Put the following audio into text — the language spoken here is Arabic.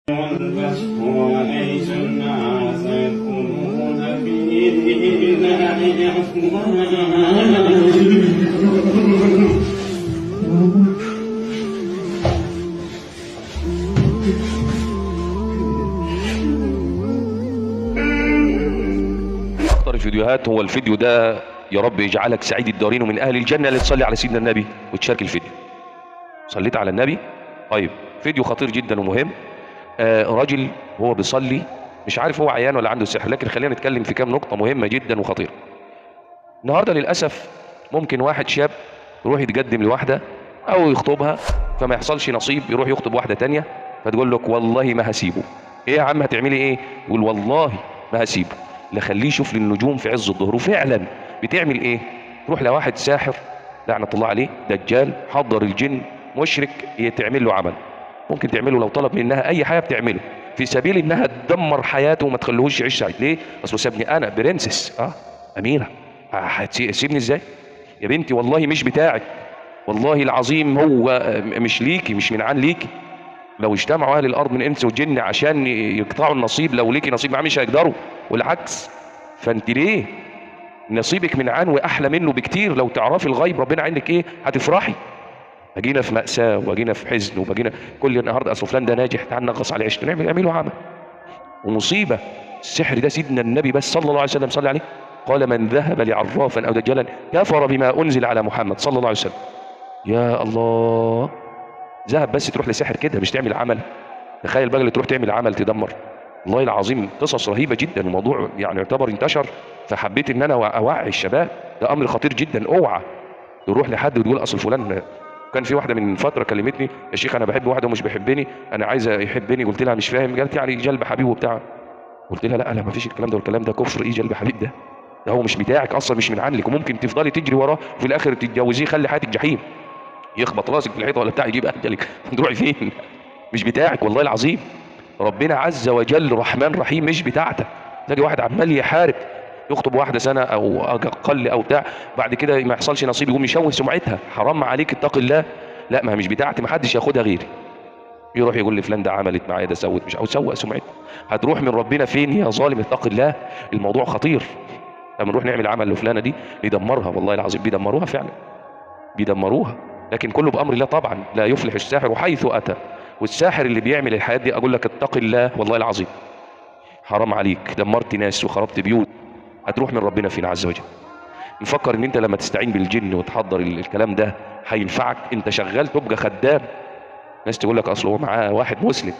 والبسط وليس الناس يدخلون في دين الله أفواجا. أكثر الفيديوهات هو الفيديو ده. يا رب يجعلك سعيد الدارين ومن أهل الجنة اللي تصلي على سيدنا النبي وتشارك الفيديو. صليت على النبي؟ طيب، فيديو خطير جدا ومهم. راجل هو بيصلي، مش عارف هو عيان ولا عنده سحر، لكن خلينا نتكلم في كام نقطة مهمة جدا وخطيرة. النهاردة للأسف ممكن واحد شاب يروح يتقدم لواحدة أو يخطبها، فما يحصلش نصيب، يروح يخطب واحدة تانية، فتقول لك والله ما هسيبه. إيه يا عم هتعملي إيه؟ يقول والله ما هسيبه، لا خليه يشوف للنجوم في عز الظهر. وفعلا بتعمل إيه؟ تروح لواحد ساحر لعنة الله عليه، دجال، حضر الجن، مشرك، تعمل له عمل. ممكن تعمله لو طلب منها اي حاجه بتعمله في سبيل انها تدمر حياته وما تخليهوش يعيش سعيد. ليه؟ اصله سابني انا برنسس، اميره، هتسيبني ازاي يا بنتي؟ والله مش بتاعك، والله العظيم هو مش ليكي، مش من عن ليكي. لو اجتمعوا اهل الارض من انس وجن عشان يقطعوا النصيب، لو ليكي نصيب معاه مش هيقدروا، والعكس. فانت ليه؟ نصيبك من عن واحلى منه بكتير. لو تعرفي الغيب ربنا عندك ايه هتفرحي. بقينا في مأساة وبقينا في حزن وبقينا كل النهارده اصل فلان ده ناجح، تعال نغص عليه عيشته، نعمله عمل ومصيبه. السحر ده سيدنا النبي بس صلى الله عليه وسلم صلى عليه قال من ذهب لعرافا او دجالا كفر بما انزل على محمد صلى الله عليه وسلم. يا الله، ذهب بس تروح لسحر كده مش تعمل عمل. تخيل بقى اللي تروح تعمل عمل تدمر. والله العظيم قصص رهيبه جدا، الموضوع يعني يعتبر انتشر، فحبيت ان انا اوعي الشباب. ده امر خطير جدا. اوعى تروح لحد وتقول اصل فلان. كان في واحده من فتره كلمتني، يا شيخ انا بحب واحده ومش بيحبني، انا عايزه يحبني. قلت لها مش فاهم. قالت يعني جلب حبيب وبتاع. قلت لها لا ما فيش الكلام ده، والكلام ده كفر. ايه جلب حبيب ده؟ ده هو مش بتاعك اصلا، مش من عنك، وممكن تفضلي تجري وراه وفي الاخر تتجوزيه، خلي حياتك جحيم، يخبط راسك في الحيطه ولا بتاع، يجيب اجلك تروحي فين؟ مش بتاعك والله العظيم. ربنا عز وجل رحمن رحيم، مش بتاعتك. تلاقي واحد عمال يحارب يخطب واحده سنه او اقل او بتاع، بعد كده ما يحصلش نصيب يقوم يشوه سمعتها. حرام عليك، اتق الله. لا ما مش بتاعتي، ما حدش ياخدها غيري. يروح يقول لي فلان ده عملت معايا، ده سوت، مش عاوز سوء سمعتها. هتروح من ربنا فين يا ظالم؟ اتق الله. الموضوع خطير. لما نروح نعمل عمل لفلانه دي يدمرها، والله العظيم بيدمروها فعلا، بيدمروها. لكن كله بامر الله طبعا. لا يفلح الساحر حيث اتى. والساحر اللي بيعمل الحياه دي اقول لك اتق الله والله العظيم. حرام عليك، دمرت ناس وخربت بيوت. هتروح من ربنا فين عز وجل؟ نفكر ان انت لما تستعين بالجن وتحضر الكلام ده هينفعك. انت شغال تبقى خدام. ناس تقول لك اصل هو معاه واحد مسلم،